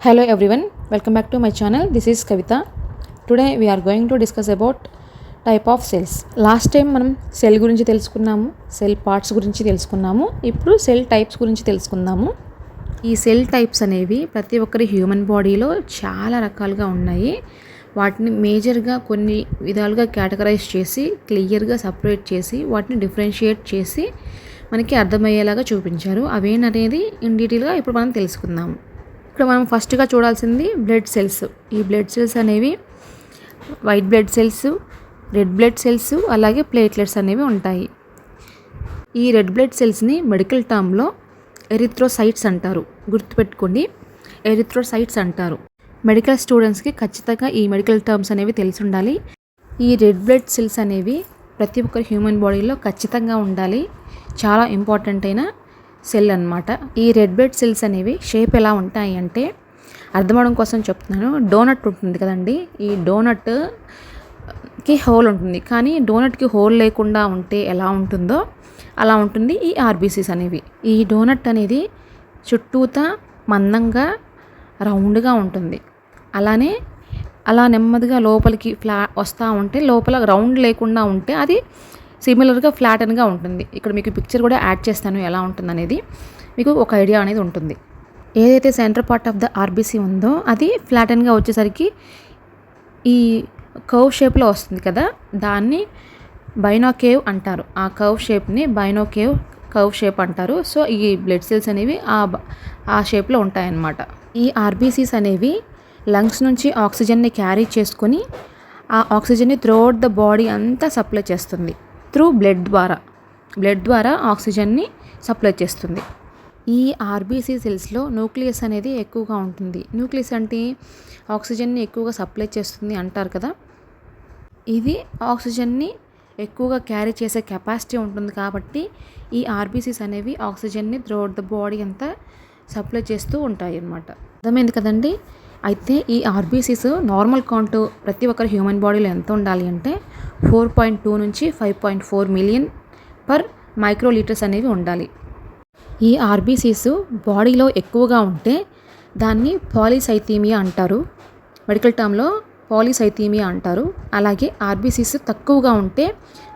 Hello everyone, welcome back to my channel. This is Kavita. Today we are going to discuss about type of cells. Last time మనం cell గురించి తెలుసుకున్నాము, cell parts గురించి తెలుసుకున్నాము. ఇప్పుడు cell types గురించి తెలుసుకుందాము. ఈ సెల్ టైప్స్ అనేవి ప్రతి ఒక్కరి హ్యూమన్ బాడీలో చాలా రకాలుగా ఉన్నాయి. వాటిని మేజర్గా కొన్ని విధాలుగా కేటగరైజ్ చేసి క్లియర్గా సపరేట్ చేసి వాటిని డిఫరెన్షియేట్ చేసి మనకి అర్థమయ్యేలాగా చూపించారు. అవేననేది ఇన్ డీటెయిల్గా ఇప్పుడు మనం తెలుసుకుందాము. ఇక్కడ మనం ఫస్ట్గా చూడాల్సింది బ్లడ్ సెల్స్. ఈ బ్లడ్ సెల్స్ అనేవి white blood cells, red blood cells, అలాగే ప్లేట్లెట్స్ అనేవి ఉంటాయి. ఈ రెడ్ బ్లడ్ సెల్స్ని మెడికల్ టర్మ్లో ఎరిథ్రోసైట్స్ అంటారు. గుర్తుపెట్టుకోండి, ఎరిథ్రోసైట్స్ అంటారు. మెడికల్ స్టూడెంట్స్కి ఖచ్చితంగా ఈ మెడికల్ టర్మ్స్ అనేవి తెలిసి ఉండాలి. ఈ రెడ్ బ్లడ్ సెల్స్ అనేవి ప్రతి ఒక్కరి హ్యూమన్ బాడీలో ఖచ్చితంగా ఉండాలి. చాలా ఇంపార్టెంట్ అయిన సెల్ అన్నమాట. ఈ రెడ్ బ్లడ్ సెల్స్ అనేవి షేప్ ఎలా ఉంటాయి అంటే, అర్థమవడం కోసం చెప్తున్నాను. డోనట్ ఉంటుంది కదండి, ఈ డోనట్కి హోల్ ఉంటుంది. కానీ డోనట్కి హోల్ లేకుండా ఉంటే ఎలా ఉంటుందో అలా ఉంటుంది ఈ ఆర్బీసీస్ అనేవి. ఈ డోనట్ అనేది చుట్టూతా మందంగా రౌండ్గా ఉంటుంది. అలా నెమ్మదిగా లోపలికి వస్తూ ఉంటే, లోపల రౌండ్ లేకుండా ఉంటే అది సిమిలర్గా ఫ్లాటన్గా ఉంటుంది. ఇక్కడ మీకు పిక్చర్ కూడా యాడ్ చేస్తాను ఎలా ఉంటుంది అనేది, మీకు ఒక ఐడియా అనేది ఉంటుంది. ఏదైతే centre part of the RBC ఉందో అది ఫ్లాటన్గా వచ్చేసరికి ఈ కర్వ్ షేప్లో వస్తుంది కదా, దాన్ని బైనోకేవ్ అంటారు. ఆ కర్వ్ షేప్ని కర్వ్ షేప్ అంటారు. సో ఈ బ్లడ్ సెల్స్ అనేవి ఆ షేప్లో ఉంటాయన్నమాట. ఈ ఆర్బీసీస్ అనేవి లంగ్స్ నుంచి ఆక్సిజన్ని క్యారీ చేసుకొని ఆ ఆక్సిజన్ని త్రూఅవుట్ ద బాడీ అంతా సప్లై చేస్తుంది. త్రూ బ్లడ్ ద్వారా ఆక్సిజన్ని సప్లై చేస్తుంది. ఈ ఆర్బీసీ సెల్స్లో న్యూక్లియస్ అనేది ఎక్కువగా ఉంటుంది. న్యూక్లియస్ అంటే ఆక్సిజన్ని ఎక్కువగా సప్లై చేస్తుంది అంటారు కదా. ఇది ఆక్సిజన్ని ఎక్కువగా క్యారీ చేసే కెపాసిటీ ఉంటుంది. కాబట్టి ఈ ఆర్బీసీస్ అనేవి ఆక్సిజన్ని త్రూఅవుట్ ద బాడీ అంతా సప్లై చేస్తూ ఉంటాయి అన్నమాట. అర్థమైంది కదండి. అయితే ఈ ఆర్బీసీస్ నార్మల్ కౌంట్ ప్రతి ఒక్కరి హ్యూమన్ బాడీలో ఎంత ఉండాలి అంటే 4.2 నుంచి 5.4 మిలియన్ పర్ మైక్రోలీటర్స్ అనేవి ఉండాలి. ఈ ఆర్బీసీస్ బాడీలో ఎక్కువగా ఉంటే దాన్ని పాలీసైథీమియా అంటారు. మెడికల్ టర్మ్లో పాలీసైథీమియా అంటారు. అలాగే ఆర్బీసీస్ తక్కువగా ఉంటే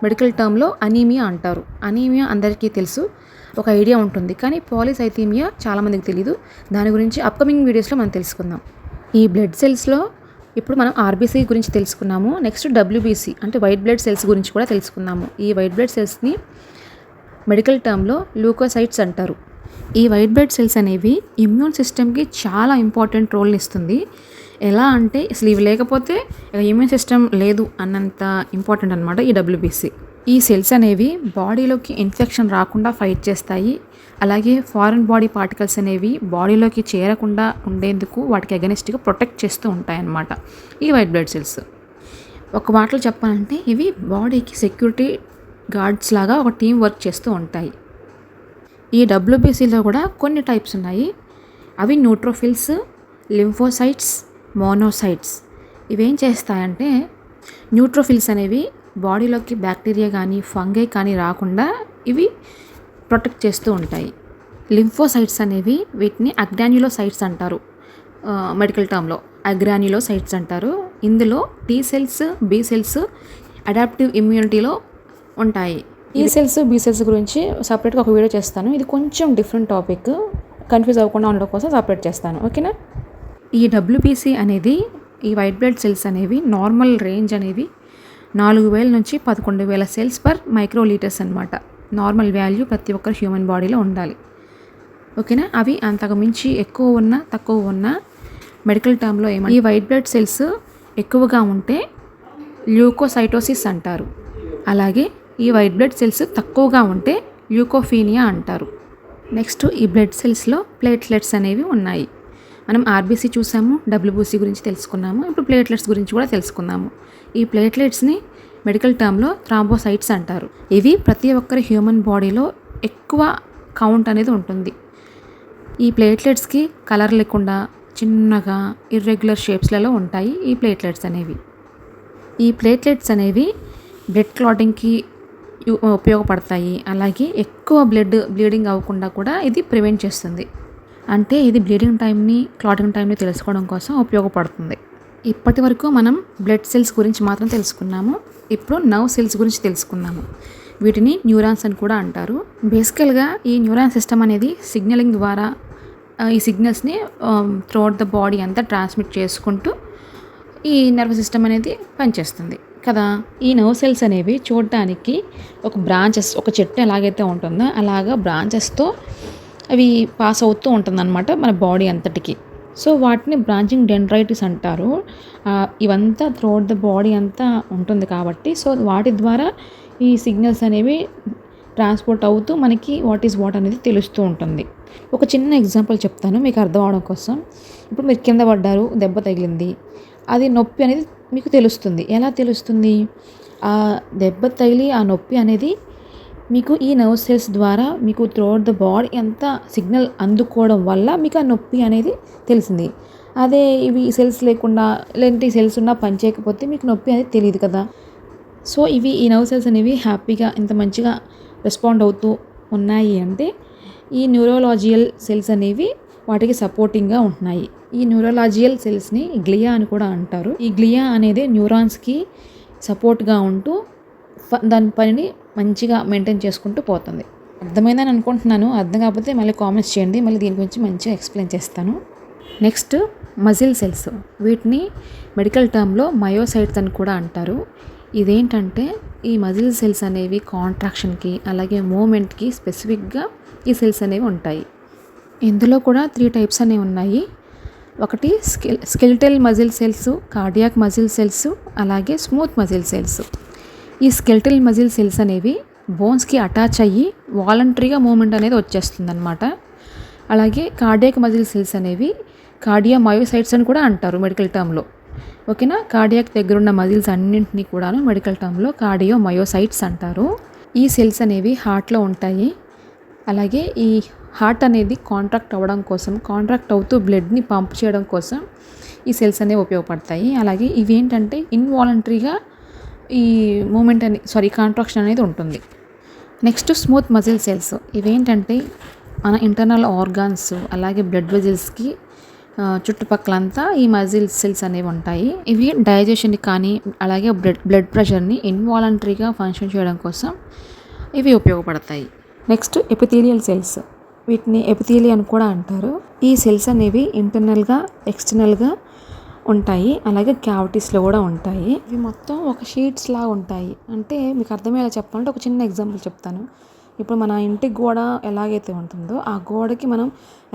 మెడికల్ టర్మ్లో అనీమియా అంటారు. అనీమియా అందరికీ తెలుసు, ఒక ఐడియా ఉంటుంది. కానీ పాలీసైథీమియా చాలామందికి తెలీదు. దాని గురించి అప్కమింగ్ వీడియోస్లో మనం తెలుసుకుందాం. ఈ బ్లడ్ సెల్స్లో ఇప్పుడు మనం ఆర్బీసీ గురించి తెలుసుకున్నాము. నెక్స్ట్ డబ్ల్యూబీసీ అంటే వైట్ బ్లడ్ సెల్స్ గురించి కూడా తెలుసుకున్నాము. ఈ వైట్ బ్లడ్ సెల్స్ని మెడికల్ టర్మ్లో ల్యూకోసైట్స్ అంటారు. ఈ వైట్ బ్లడ్ సెల్స్ అనేవి ఇమ్యూన్ సిస్టమ్కి చాలా ఇంపార్టెంట్ రోల్ని ఇస్తుంది. ఎలా అంటే అసలు ఇవి లేకపోతే ఇమ్యూన్ సిస్టమ్ లేదు అన్నంత ఇంపార్టెంట్ అనమాట ఈ డబ్ల్యూబీసీ. ఈ సెల్స్ అనేవి బాడీలోకి ఇన్ఫెక్షన్ రాకుండా ఫైట్ చేస్తాయి. అలాగే ఫారిన్ బాడీ పార్టికల్స్ అనేవి బాడీలోకి చేరకుండా ఉండేందుకు వాటికి అగెనిస్ట్గా ప్రొటెక్ట్ చేస్తూ ఉంటాయన్నమాట ఈ వైట్ బ్లడ్ సెల్స్. ఒక మాటలో చెప్పాలంటే ఇవి బాడీకి సెక్యూరిటీ గార్డ్స్ లాగా ఒక టీం వర్క్ చేస్తూ ఉంటాయి. ఈ డబ్ల్యూబీసీలో కూడా కొన్ని టైప్స్ ఉన్నాయి. అవి న్యూట్రోఫిల్స్, లింఫోసైట్స్, మోనోసైట్స్. ఇవేం చేస్తాయంటే, న్యూట్రోఫిల్స్ అనేవి బాడీలోకి బ్యాక్టీరియా కానీ ఫంగై కానీ రాకుండా ఇవి ప్రొటెక్ట్ చేస్తూ ఉంటాయి. లింఫోసైట్స్ అనేవి వీటిని అగ్రాన్యులోసైట్స్ అంటారు. మెడికల్ టర్మ్లో అగ్రాన్యులోసైట్స్ అంటారు. ఇందులో T cells, B cells adaptive ఇమ్యూనిటీలో ఉంటాయి. ఈ సెల్స్, బి సెల్స్ గురించి సపరేట్గా ఒక వీడియో చేస్తాను. ఇది కొంచెం డిఫరెంట్ టాపిక్, కన్ఫ్యూజ్ అవ్వకుండా ఉండడం కోసం సపరేట్ చేస్తాను, ఓకేనా. ఈ డబ్ల్యూబీసీ అనేది, ఈ వైట్ బ్లడ్ సెల్స్ అనేవి నార్మల్ రేంజ్ అనేవి 4,000 నుంచి 11,000 సెల్స్ పర్ మైక్రోలీటర్స్ అనమాట. నార్మల్ వాల్యూ ప్రతి ఒక్కరు హ్యూమన్ బాడీలో ఉండాలి, ఓకేనా. అవి అంతకు మించి ఎక్కువ ఉన్నా తక్కువ ఉన్నా మెడికల్ టర్మ్లో ఈ వైట్ బ్లడ్ సెల్స్ ఎక్కువగా ఉంటే ల్యూకోసైటోసిస్ అంటారు. అలాగే ఈ వైట్ బ్లడ్ సెల్స్ తక్కువగా ఉంటే ల్యూకోఫీనియా అంటారు. నెక్స్ట్ ఈ బ్లడ్ సెల్స్లో ప్లేట్లెట్స్ అనేవి ఉన్నాయి. మనం ఆర్బీసీ చూసాము, డబ్ల్యూబీసీ గురించి తెలుసుకున్నాము. ఇప్పుడు ప్లేట్లెట్స్ గురించి కూడా తెలుసుకుందాము. ఈ ప్లేట్లెట్స్ని మెడికల్ టర్మ్లో థ్రాంబోసైట్స్ అంటారు. ఇవి ప్రతి ఒక్కరి హ్యూమన్ బాడీలో ఎక్కువ కౌంట్ అనేది ఉంటుంది. ఈ ప్లేట్లెట్స్కి కలర్ లేకుండా చిన్నగా ఇర్రెగ్యులర్ షేప్స్లలో ఉంటాయి ఈ ప్లేట్లెట్స్ అనేవి. ఈ ప్లేట్లెట్స్ అనేవి బ్లడ్ క్లాటింగ్కి ఉపయోగపడతాయి. అలాగే ఎక్కువ బ్లీడింగ్ అవ్వకుండా కూడా ఇది ప్రివెంట్ చేస్తుంది. అంటే ఇది బ్లీడింగ్ టైంని, క్లాటింగ్ టైంని తెలుసుకోవడం కోసం ఉపయోగపడుతుంది. ఇప్పటి వరకు మనం బ్లడ్ సెల్స్ గురించి మాత్రం తెలుసుకున్నాము. ఇప్పుడు నర్వ్ సెల్స్ గురించి తెలుసుకుందాము. వీటిని న్యూరాన్స్ అని కూడా అంటారు. బేసికల్గా ఈ న్యూరాన్ సిస్టమ్ అనేది సిగ్నలింగ్ ద్వారా ఈ సిగ్నల్స్ని త్రూఅవుట్ ద బాడీ అంతా ట్రాన్స్మిట్ చేసుకుంటూ ఈ నర్వ్ సిస్టమ్ అనేది పనిచేస్తుంది కదా. ఈ నర్వ్ సెల్స్ అనేవి చూడటానికి ఒక చెట్టు ఎలాగైతే ఉంటుందో అలాగా బ్రాంచెస్తో అవి పాస్ అవుతూ ఉంటుందన్నమాట మన బాడీ అంతటికి. సో వాటిని బ్రాంచింగ్ డెండ్రైటిస్ అంటారు. ఇవంతా త్రూఅవుట్ ద బాడీ అంతా ఉంటుంది కాబట్టి సో వాటి ద్వారా ఈ సిగ్నల్స్ అనేవి ట్రాన్స్పోర్ట్ అవుతూ మనకి వాట్ అనేది తెలుస్తూ ఉంటుంది. ఒక చిన్న ఎగ్జాంపుల్ చెప్తాను మీకు అర్థం అవడం కోసం. ఇప్పుడు మీరు కింద పడ్డారు, దెబ్బ తగిలింది, అది నొప్పి అనేది మీకు తెలుస్తుంది. ఎలా తెలుస్తుంది? ఆ దెబ్బ తగిలి ఆ నొప్పి అనేది మీకు ఈ నర్వ్ సెల్స్ ద్వారా మీకు త్రూఅవుట్ ద బాడీ అంతా సిగ్నల్ అందుకోవడం వల్ల మీకు ఆ నొప్పి అనేది తెలిసింది. అదే ఇవి సెల్స్ లేకుండా, లేదంటే సెల్స్ ఉన్నా పని చేయకపోతే మీకు నొప్పి అనేది తెలియదు కదా. సో ఈ నర్వ్ సెల్స్ అనేవి హ్యాపీగా ఇంత మంచిగా రెస్పాండ్ అవుతూ ఉన్నాయి అంటే ఈ న్యూరోలాజియల్ సెల్స్ అనేవి వాటికి సపోర్టింగ్గా ఉంటున్నాయి. ఈ న్యూరోలాజియల్ సెల్స్ని గ్లియా అని కూడా అంటారు. ఈ గ్లియా అనేది న్యూరాన్స్కి సపోర్ట్గా ఉంటూ దాని పనిని మంచిగా మెయింటైన్ చేసుకుంటూ పోతుంది. అర్థమైందని అనుకుంటున్నాను. అర్థం కాకపోతే మళ్ళీ కామెంట్స్ చేయండి, మళ్ళీ దీని గురించి మంచిగా ఎక్స్ప్లెయిన్ చేస్తాను. Next muscle cells. వీటిని మెడికల్ టర్మ్లో మయోసైట్స్ అని కూడా అంటారు. ఇదేంటంటే ఈ మజిల్ సెల్స్ అనేవి కాంట్రాక్షన్కి అలాగే మూమెంట్కి స్పెసిఫిక్గా ఈ సెల్స్ అనేవి ఉంటాయి. ఇందులో కూడా 3 టైప్స్ అనేవి ఉన్నాయి. ఒకటి skeletal muscle cells, cardiac muscle cells, అలాగే స్మూత్ మజిల్ సెల్స్. ఈ స్కెలిటల్ మజిల్ సెల్స్ అనేవి బోన్స్కి అటాచ్ అయ్యి వాలంటరీగా మూమెంట్ అనేది వచ్చేస్తుంది అనమాట. అలాగే కార్డియాక్ మజిల్ సెల్స్ అనేవి కార్డియోమయోసైట్స్ అని కూడా అంటారు మెడికల్ టర్మ్లో. ఓకేనా. కార్డియాక్ దగ్గర ఉన్న మజిల్స్ అన్నింటినీ కూడాను మెడికల్ టర్మ్లో కార్డియోమయోసైట్స్ అంటారు. ఈ సెల్స్ అనేవి హార్ట్లో ఉంటాయి. అలాగే ఈ హార్ట్ అనేది కాంట్రాక్ట్ అవుతూ బ్లడ్ని పంప్ చేయడం కోసం ఈ సెల్స్ అనేవి ఉపయోగపడతాయి. అలాగే ఇవేంటంటే ఇన్వాలంటరీగా ఈ కాంట్రాక్షన్ అనేది ఉంటుంది. Next smooth muscle cells. ఇవేంటంటే మన ఇంటర్నల్ ఆర్గాన్స్ అలాగే బ్లడ్ వెజిల్స్కి చుట్టుపక్కలంతా ఈ మజిల్ సెల్స్ అనేవి ఉంటాయి. ఇవి డైజెషన్కి కానీ అలాగే బ్లడ్ ప్రెషర్ని ఇన్వాలంటరీగా ఫంక్షన్ చేయడం కోసం ఇవి ఉపయోగపడతాయి. Next epithelial cells. వీటిని ఎపిథీలియల్ అని కూడా అంటారు. ఈ సెల్స్ అనేవి ఇంటర్నల్గా ఎక్స్టర్నల్గా ఉంటాయి. అలాగే క్యావిటీస్లో కూడా ఉంటాయి. ఇవి మొత్తం ఒక షీట్స్ లాగా ఉంటాయి. అంటే మీకు అర్థమయ్యేలా చెప్పాలంటే ఒక చిన్న ఎగ్జాంపుల్ చెప్తాను. ఇప్పుడు మన ఇంటి గోడ ఎలాగైతే ఉంటుందో ఆ గోడకి మనం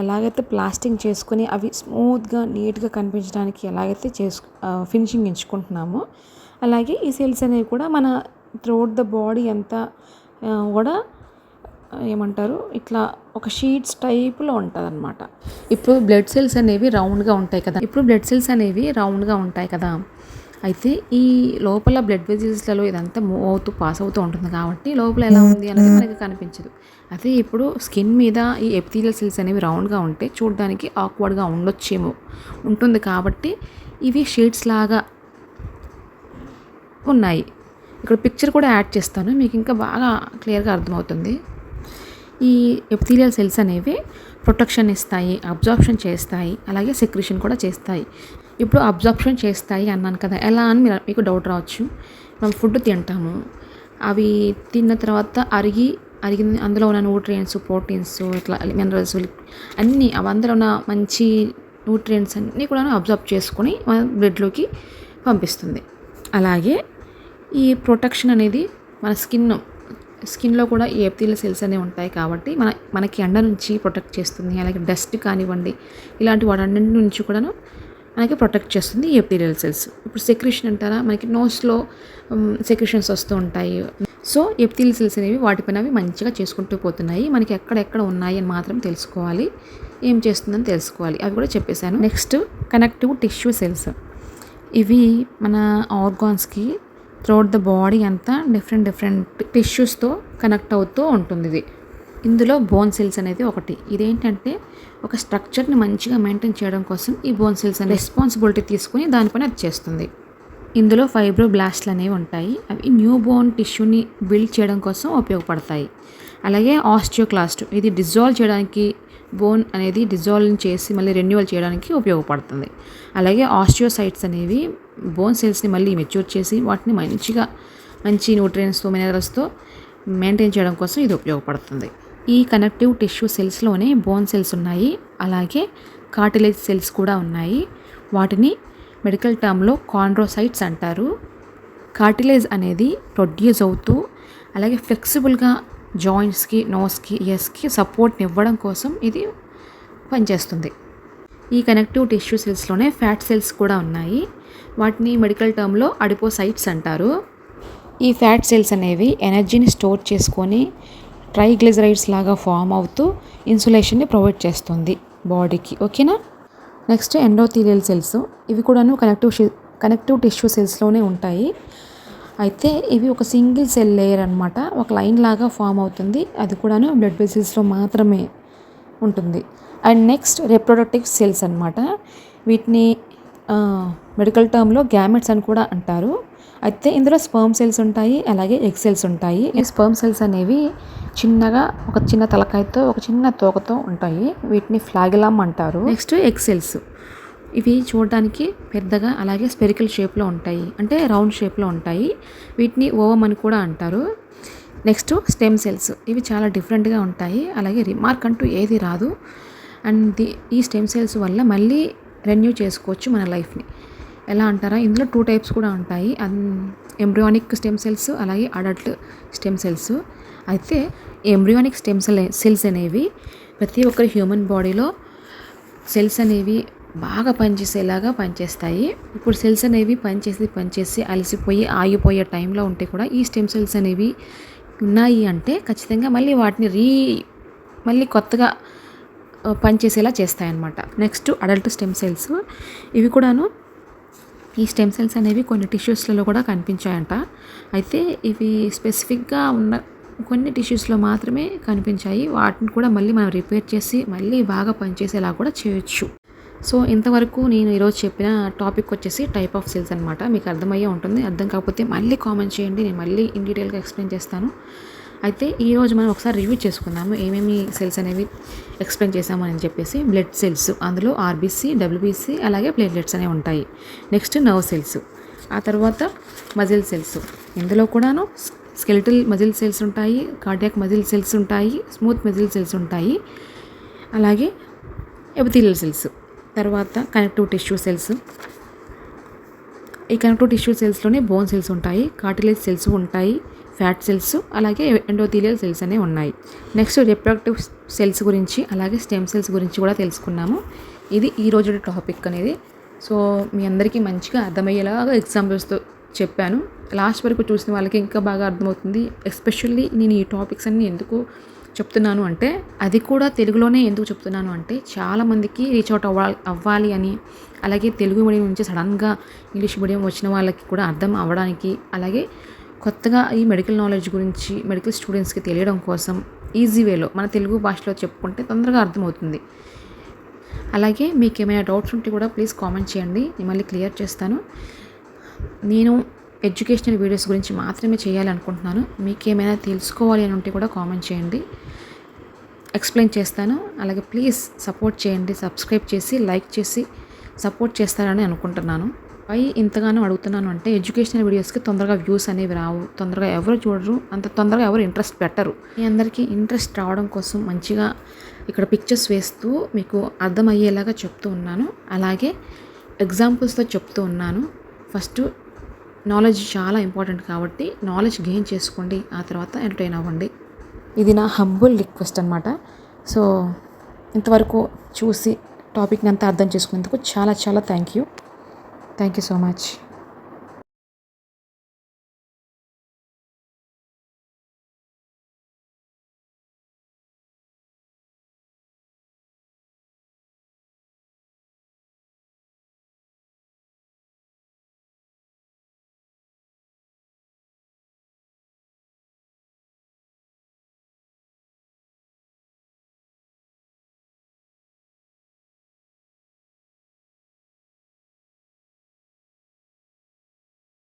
ఎలాగైతే ప్లాస్టింగ్ చేసుకుని అవి స్మూత్గా నీట్గా కనిపించడానికి ఎలాగైతే ఫినిషింగ్ ఎంచుకుంటున్నామో అలాగే ఈ సెల్స్ అనేవి కూడా మన త్రూఅవుట్ ద బాడీ అంతా కూడా ఏమంటారు ఇట్లా ఒక షీట్స్ టైప్లో ఉంటుంది అనమాట. ఇప్పుడు బ్లడ్ సెల్స్ అనేవి రౌండ్గా ఉంటాయి కదా. అయితే ఈ లోపల బ్లడ్ వెజిల్స్లలో ఇదంతా మూవ్ అవుతూ పాస్ అవుతూ ఉంటుంది కాబట్టి లోపల ఎలా ఉంది అనేది మనకి కనిపించదు. అదే ఇప్పుడు స్కిన్ మీద ఈ ఎపిథీలియల్ సెల్స్ అనేవి రౌండ్గా ఉంటే చూడడానికి ఆక్వర్డ్గా ఉంటుంది కాబట్టి ఇవి షీట్స్ లాగా ఉన్నాయి. ఇక్కడ పిక్చర్ కూడా యాడ్ చేస్తాను, మీకు ఇంకా బాగా క్లియర్గా అర్థమవుతుంది. ఈ ఎపిథీలియల్ సెల్స్ అనేవి ప్రొటెక్షన్ ఇస్తాయి, అబ్జార్ప్షన్ చేస్తాయి, అలాగే సెక్రీషన్ కూడా చేస్తాయి. ఇప్పుడు అబ్జార్ప్షన్ చేస్తాయి అన్నాను కదా, ఎలా అని మీకు డౌట్ రావచ్చు. మనం ఫుడ్ తింటాము, అవి తిన్న తర్వాత అరిగి అందులో ఉన్న న్యూట్రియంట్స్, ప్రోటీన్స్, ఇట్లా మినరల్స్ అన్నీ అందులో ఉన్న మంచి న్యూట్రియంట్స్ అన్నీ కూడా అబ్జార్బ్ చేసుకొని మన బ్లడ్లోకి పంపిస్తుంది. అలాగే ఈ ప్రొటెక్షన్ అనేది మన స్కిన్లో కూడా ఈ ఎపిథీలియల్ సెల్స్ అనేవి ఉంటాయి కాబట్టి మనకి ఎండ నుంచి ప్రొటెక్ట్ చేస్తుంది. అలాగే డస్ట్ కానివ్వండి ఇలాంటి వాటన్నింటి నుంచి కూడాను మనకి ప్రొటెక్ట్ చేస్తుంది ఈ ఎపిథీలియల్ సెల్స్. ఇప్పుడు సెక్రీషన్ అంటారా, మనకి నోస్లో సెక్రీషన్స్ వస్తూ ఉంటాయి. సో ఎపిథీలియల్ సెల్స్ అనేవి వాటిపైన అవి మంచిగా చేసుకుంటూ పోతున్నాయి. మనకి ఎక్కడెక్కడ ఉన్నాయి అని మాత్రం తెలుసుకోవాలి, ఏం చేస్తుందని తెలుసుకోవాలి, అవి కూడా చెప్పేశాను. Next connective tissue cells. ఇవి మన ఆర్గాన్స్కి త్రూఅవుట్ ద బాడీ అంతా డిఫరెంట్ టిష్యూస్తో కనెక్ట్ అవుతూ ఉంటుంది. ఇందులో బోన్ సెల్స్ అనేది ఒకటి. ఇదేంటంటే ఒక స్ట్రక్చర్ని మంచిగా మెయింటైన్ చేయడం కోసం ఈ బోన్ సెల్స్ అనే రెస్పాన్సిబిలిటీ తీసుకుని దానిపైన అది చేస్తుంది. ఇందులో ఫైబ్రోబ్లాస్ట్లు అనేవి ఉంటాయి. అవి న్యూ బోన్ టిష్యూని బిల్డ్ చేయడం కోసం ఉపయోగపడతాయి. అలాగే ఆస్టియోక్లాస్ట్, ఇది డిజాల్వ్ చేయడానికి, బోన్ అనేది డిజాల్వ్ చేసి మళ్ళీ రెన్యువల్ చేయడానికి ఉపయోగపడుతుంది. అలాగే ఆస్టియోసైట్స్ అనేవి బోన్ సెల్స్ని మళ్ళీ మెచ్యూర్ చేసి వాటిని మంచి న్యూట్రియన్స్తో, మినరల్స్తో మెయింటైన్ చేయడం కోసం ఇది ఉపయోగపడుతుంది. ఈ కనెక్టివ్ టిష్యూ సెల్స్లోనే బోన్ సెల్స్ ఉన్నాయి, అలాగే కార్టిలేజ్ సెల్స్ కూడా ఉన్నాయి. వాటిని మెడికల్ టర్మ్లో కాండ్రోసైట్స్ అంటారు. కార్టిలేజ్ అనేది ప్రొడ్యూస్ అవుతూ అలాగే ఫ్లెక్సిబుల్గా జాయింట్స్కి, నోస్కి, ఇయర్స్కి సపోర్ట్ని ఇవ్వడం కోసం ఇది పనిచేస్తుంది. ఈ కనెక్టివ్ టిష్యూ సెల్స్లోనే ఫ్యాట్ సెల్స్ కూడా ఉన్నాయి. వాటిని మెడికల్ టర్మ్లో అడిపోసైట్స్ అంటారు. ఈ ఫ్యాట్ సెల్స్ అనేవి ఎనర్జీని స్టోర్ చేసుకొని ట్రైగ్లిజరైడ్స్ లాగా ఫామ్ అవుతూ ఇన్సులేషన్ని ప్రొవైడ్ చేస్తుంది బాడీకి. ఓకేనా? Next endothelial cells. ఇవి కూడాను కనెక్టివ్ టిష్యూ సెల్స్లోనే ఉంటాయి. అయితే ఇవి ఒక సింగిల్ సెల్ లేయర్ అనమాట, ఒక లైన్ లాగా ఫామ్ అవుతుంది. అది కూడాను బ్లడ్ వెసిల్స్లో మాత్రమే ఉంటుంది. అండ్ నెక్స్ట్ రిప్రొడక్టివ్ సెల్స్ అనమాట. వీటిని మెడికల్ టర్మ్లో గ్యామెట్స్ అని కూడా అంటారు. అయితే ఇందులో స్పర్మ్ సెల్స్ ఉంటాయి, అలాగే ఎగ్ సెల్స్ ఉంటాయి. ఈ స్పర్మ్ సెల్స్ అనేవి చిన్నగా ఒక చిన్న తలకాయతో ఒక చిన్న తోకతో ఉంటాయి. వీటిని ఫ్లాగెలమ్ అంటారు. Next egg cells. ఇవి చూడడానికి పెద్దగా అలాగే స్పెరికల్ షేప్లో ఉంటాయి, అంటే రౌండ్ షేప్లో ఉంటాయి. వీటిని ఓవమ్ అని కూడా అంటారు. Next stem cells. ఇవి చాలా డిఫరెంట్గా ఉంటాయి, అలాగే రిమార్క్ అంటూ ఏది రాదు. అండ్ ఈ స్టెమ్ సెల్స్ వల్ల మళ్ళీ రెన్యూ చేసుకోవచ్చు మన లైఫ్ని. ఎలా అంటారా, ఇందులో 2 టైప్స్ కూడా ఉంటాయి. ఎంబ్రియానిక్ స్టెమ్ సెల్స్, అలాగే అడల్ట్ స్టెమ్ సెల్స్. అయితే ఎంబ్రియానిక్ స్టెమ్ సెల్స్ అనేవి ప్రతి ఒక్కరి హ్యూమన్ బాడీలో సెల్స్ అనేవి బాగా పనిచేసేలాగా పనిచేస్తాయి. ఇప్పుడు సెల్స్ అనేవి పనిచేసి అలసిపోయి ఆగిపోయే టైంలో ఉంటే కూడా ఈ స్టెమ్ సెల్స్ అనేవి ఉన్నాయి అంటే ఖచ్చితంగా మళ్ళీ వాటిని మళ్ళీ కొత్తగా పనిచేసేలా చేస్తాయన్నమాట. Next adult stem cells. ఇవి కూడాను, ఈ స్టెమ్ సెల్స్ అనేవి కొన్ని టిష్యూస్లలో కూడా కనిపించాయంట. అయితే ఇవి స్పెసిఫిక్గా ఉన్న కొన్ని టిష్యూస్లో మాత్రమే కనిపించాయి. వాటిని కూడా మళ్ళీ మనం రిపేర్ చేసి మళ్ళీ బాగా పనిచేసేలా కూడా చేయొచ్చు. సో ఇంతవరకు నేను ఈరోజు చెప్పిన టాపిక్ వచ్చేసి టైప్ ఆఫ్ సెల్స్ అనమాట. మీకు అర్థమయ్యే ఉంటుంది. అర్థం కాకపోతే మళ్ళీ కామెంట్ చేయండి, నేను మళ్ళీ ఇన్ డీటెయిల్గా ఎక్స్ప్లెయిన్ చేస్తాను. అయితే ఈరోజు మనం ఒకసారి రివ్యూ చేసుకుందాము, ఏమేమి సెల్స్ అనేవి ఎక్స్ప్లెయిన్ చేసాము అని చెప్పేసి. బ్లడ్ సెల్స్, అందులో ఆర్బీసీ, డబ్ల్యూబీసీ, అలాగే ప్లేట్లెట్స్ అనేవి ఉంటాయి. నెక్స్ట్ నర్వ్ సెల్స్, ఆ తర్వాత మజిల్ సెల్స్. ఇందులో కూడాను స్కెలిటల్ మజిల్ సెల్స్ ఉంటాయి, కార్డియాక్ మజిల్ సెల్స్ ఉంటాయి, స్మూత్ మజిల్ సెల్స్ ఉంటాయి, అలాగే ఎపిథీలియల్ సెల్స్. తర్వాత కనెక్టివ్ టిష్యూ సెల్స్. ఈ కనెక్టివ్ టిష్యూ సెల్స్లోనే బోన్ సెల్స్ ఉంటాయి, కార్టిలేజ్ సెల్స్ ఉంటాయి, ఫ్యాట్ సెల్స్, అలాగే ఎండోథీలియల్ సెల్స్ అనేవి ఉన్నాయి. నెక్స్ట్ రిప్రొడక్టివ్ సెల్స్ గురించి, అలాగే స్టెమ్ సెల్స్ గురించి కూడా తెలుసుకున్నాము. ఇది ఈరోజు టాపిక్ అనేది. సో మీ అందరికీ మంచిగా అర్థమయ్యేలాగా ఎగ్జాంపుల్స్తో చెప్పాను. లాస్ట్ వరకు చూసిన వాళ్ళకి ఇంకా బాగా అర్థమవుతుంది. ఎస్పెషల్లీ నేను ఈ టాపిక్స్ అన్నీ ఎందుకు చెప్తున్నాను అంటే, అది కూడా తెలుగులోనే ఎందుకు చెప్తున్నాను అంటే, చాలామందికి రీచ్ అవుట్ అవ్వాలి అని, అలాగే తెలుగు మీడియం నుంచి సడన్గా ఇంగ్లీష్ మీడియం వచ్చిన వాళ్ళకి కూడా అర్థం అవ్వడానికి, అలాగే కొత్తగా ఈ మెడికల్ నాలెడ్జ్ గురించి మెడికల్ స్టూడెంట్స్కి తెలియడం కోసం ఈజీ వేలో మన తెలుగు భాషలో చెప్పుకుంటే తొందరగా అర్థమవుతుంది. అలాగే మీకు ఏమైనా డౌట్స్ ఉంటే కూడా ప్లీజ్ కామెంట్ చేయండి, నేను మళ్ళీ క్లియర్ చేస్తాను. నేను ఎడ్యుకేషనల్ వీడియోస్ గురించి మాత్రమే చేయాలనుకుంటున్నాను. మీకు ఏమైనా తెలుసుకోవాలి అని ఉంటే కూడా కామెంట్ చేయండి, ఎక్స్ప్లెయిన్ చేస్తాను. అలాగే ప్లీజ్ సపోర్ట్ చేయండి, సబ్స్క్రైబ్ చేసి లైక్ చేసి సపోర్ట్ చేస్తారని అనుకుంటున్నాను. ఇంతగానో అడుగుతున్నాను అంటే, ఎడ్యుకేషనల్ వీడియోస్కి తొందరగా వ్యూస్ అనేవి రావు, తొందరగా ఎవరు చూడరు, అంత తొందరగా ఎవరు ఇంట్రెస్ట్ పెట్టరు. మీ అందరికీ ఇంట్రెస్ట్ రావడం కోసం మంచిగా ఇక్కడ పిక్చర్స్ వేస్తూ మీకు అర్థమయ్యేలాగా చెప్తూ ఉన్నాను, అలాగే ఎగ్జాంపుల్స్తో చెప్తూ ఉన్నాను. ఫస్ట్ నాలెడ్జ్ చాలా ఇంపార్టెంట్ కాబట్టి నాలెడ్జ్ గెయిన్ చేసుకోండి, ఆ తర్వాత ఎంటర్టైన్ అవ్వండి. ఇది నా హంబుల్ రిక్వెస్ట్ అనమాట. సో ఇంతవరకు చూసి టాపిక్ని అంతా అర్థం చేసుకునేందుకు చాలా చాలా థ్యాంక్ యూ సో మచ్.